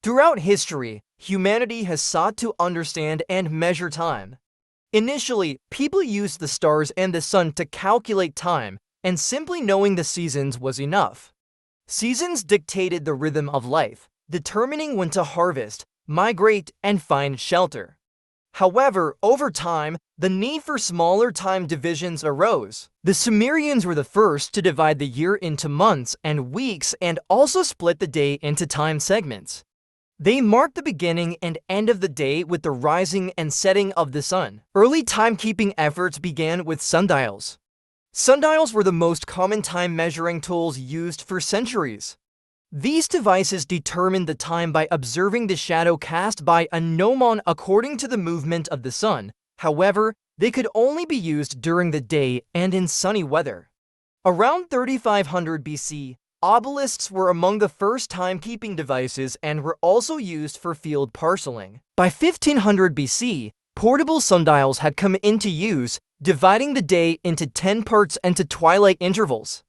Throughout history, humanity has sought to understand and measure time. Initially, people used the stars and the sun to calculate time, and simply knowing the seasons was enough. Seasons dictated the rhythm of life, determining when to harvest, migrate, and find shelter. However, over time, the need for smaller time divisions arose. The Sumerians were the first to divide the year into months and weeks and also split the day into time segments. They marked the beginning and end of the day with the rising and setting of the sun. Early timekeeping efforts began with sundials. Sundials were the most common time measuring tools used for centuries. These devices determined the time by observing the shadow cast by a gnomon according to the movement of the sun. However, they could only be used during the day and in sunny weather. Around 3500 BC, obelisks were among the first timekeeping devices and were also used for field parceling. By 1500 BC, portable sundials had come into use, dividing the day into 10 parts and to twilight intervals.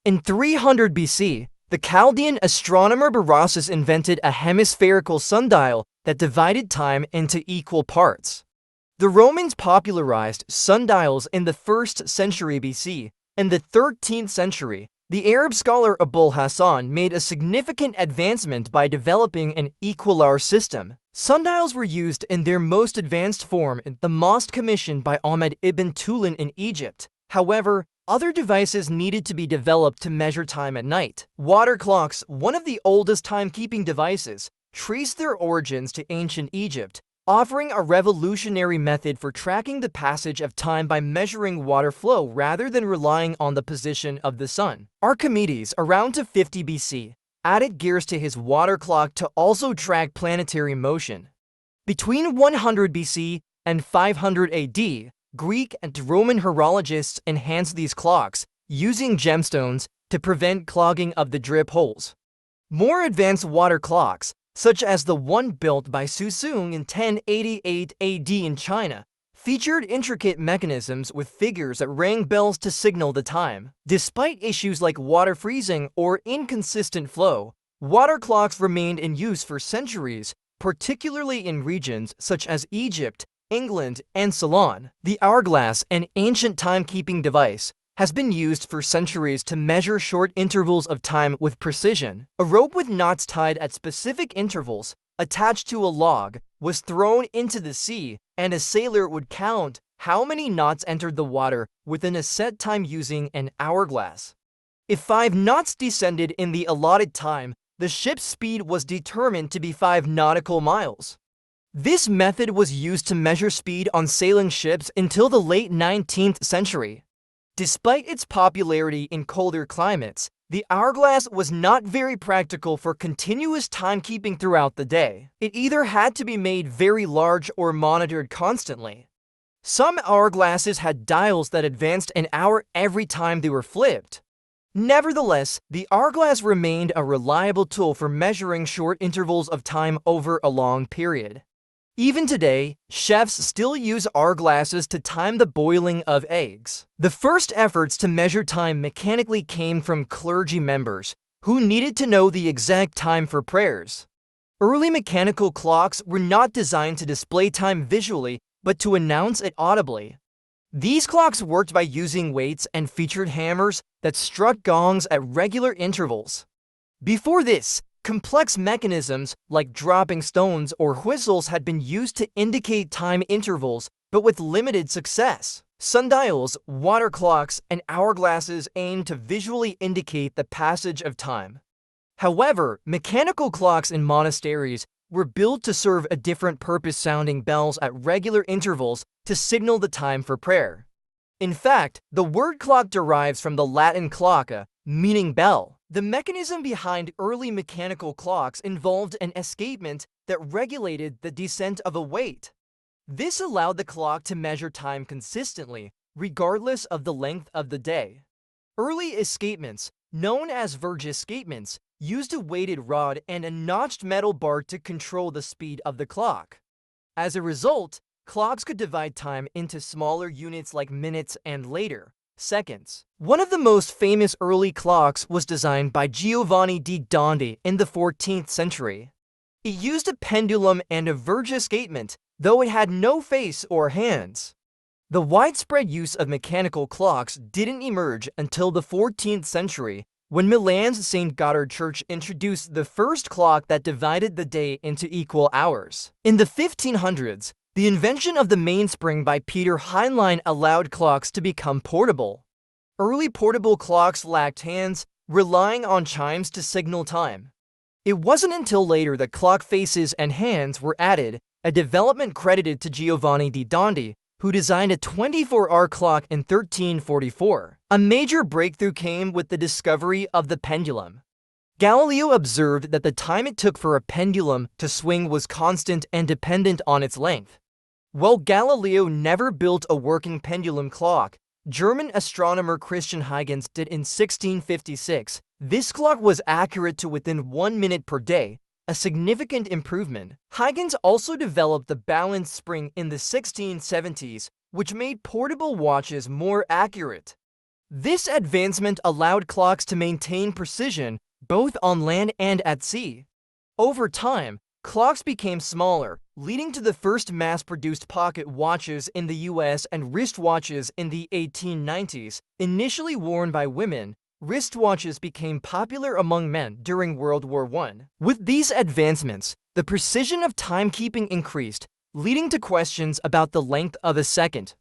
In 300 BC, the Chaldean astronomer Berossus invented a hemispherical sundial that divided time into equal parts. The Romans popularized sundials in the 1st century BC. In the 13th century, the Arab scholar Abul Hassan made a significant advancement by developing an equilar system. Sundials were used in their most advanced form in the mosque commissioned by Ahmed ibn Tulun in Egypt. However, other devices needed to be developed to measure time at night. Water clocks, one of the oldest timekeeping devices, trace their origins to ancient Egypt, offering a revolutionary method for tracking the passage of time by measuring water flow rather than relying on the position of the sun. Archimedes, around 50 BC, added gears to his water clock to also track planetary motion. Between 100 BC and 500 AD, Greek and Roman horologists enhanced these clocks, using gemstones to prevent clogging of the drip holes. More advanced water clocks, such as the one built by Susung in 1088 AD in China, featured intricate mechanisms with figures that rang bells to signal the time. Despite issues like water freezing or inconsistent flow, water clocks remained in use for centuries, particularly in regions such as Egypt, England, and Ceylon. The hourglass, an ancient timekeeping device, has been used for centuries to measure short intervals of time with precision. A rope with knots tied at specific intervals, attached to a log, was thrown into the sea, and a sailor would count how many knots entered the water within a set time using an hourglass. If 5 knots descended in the allotted time, the ship's speed was determined to be 5 nautical miles. This method was used to measure speed on sailing ships until the late 19th century. Despite its popularity in colder climates, the hourglass was not very practical for continuous timekeeping throughout the day. It either had to be made very large or monitored constantly. Some hourglasses had dials that advanced an hour every time they were flipped. Nevertheless, the hourglass remained a reliable tool for measuring short intervals of time over a long period. Even today, chefs still use hourglasses to time the boiling of eggs. The first efforts to measure time mechanically came from clergy members, who needed to know the exact time for prayers. Early mechanical clocks were not designed to display time visually, but to announce it audibly. These clocks worked by using weights and featured hammers that struck gongs at regular intervals. Before this, complex mechanisms like dropping stones or whistles had been used to indicate time intervals, but with limited success. Sundials, water clocks, and hourglasses aimed to visually indicate the passage of time. However, mechanical clocks in monasteries were built to serve a different purpose, sounding bells at regular intervals to signal the time for prayer. In fact, the word clock derives from the Latin clocca, meaning bell. The mechanism behind early mechanical clocks involved an escapement that regulated the descent of a weight. This allowed the clock to measure time consistently, regardless of the length of the day. Early escapements, known as verge escapements, used a weighted rod and a notched metal bar to control the speed of the clock. As a result, clocks could divide time into smaller units like minutes and later, seconds. One of the most famous early clocks was designed by Giovanni di Dondi in the 14th century. It used a pendulum and a verge escapement, though it had no face or hands. The widespread use of mechanical clocks didn't emerge until the 14th century, when Milan's St. Gothard Church introduced the first clock that divided the day into equal hours. In the 1500s, the invention of the mainspring by Peter Heinlein allowed clocks to become portable. Early portable clocks lacked hands, relying on chimes to signal time. It wasn't until later that clock faces and hands were added, a development credited to Giovanni di Dondi, who designed a 24-hour clock in 1344. A major breakthrough came with the discovery of the pendulum. Galileo observed that the time it took for a pendulum to swing was constant and dependent on its length. While Galileo never built a working pendulum clock, German astronomer Christian Huygens did in 1656. This clock was accurate to within 1 minute per day, a significant improvement. Huygens also developed the balance spring in the 1670s, which made portable watches more accurate. This advancement allowed clocks to maintain precision both on land and at sea. Over time, clocks became smaller, leading to the first mass-produced pocket watches in the US and wristwatches in the 1890s. Initially worn by women, wristwatches became popular among men during World War I. With these advancements, the precision of timekeeping increased, leading to questions about the length of a second.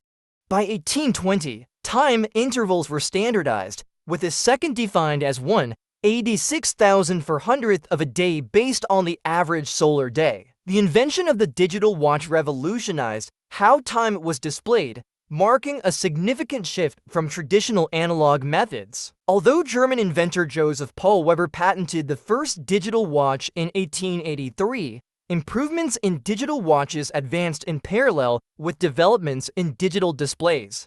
By 1820, time intervals were standardized, with a second defined as 1/86,400th of a day based on the average solar day. The invention of the digital watch revolutionized how time was displayed, marking a significant shift from traditional analog methods. Although German inventor Joseph Paul Weber patented the first digital watch in 1883, improvements in digital watches advanced in parallel with developments in digital displays.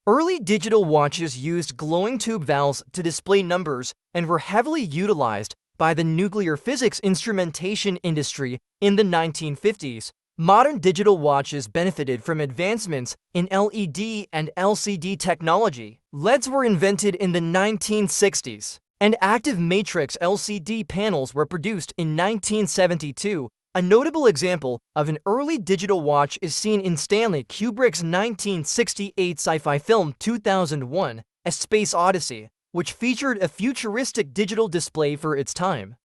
Early digital watches used glowing tube valves to display numbers and were heavily utilized by the nuclear physics instrumentation industry in the 1950s. Modern digital watches benefited from advancements in LED and LCD technology. LEDs were invented in the 1960s, and active matrix LCD panels were produced in 1972. A notable example of an early digital watch is seen in Stanley Kubrick's 1968 sci-fi film 2001: A Space Odyssey, which featured a futuristic digital display for its time.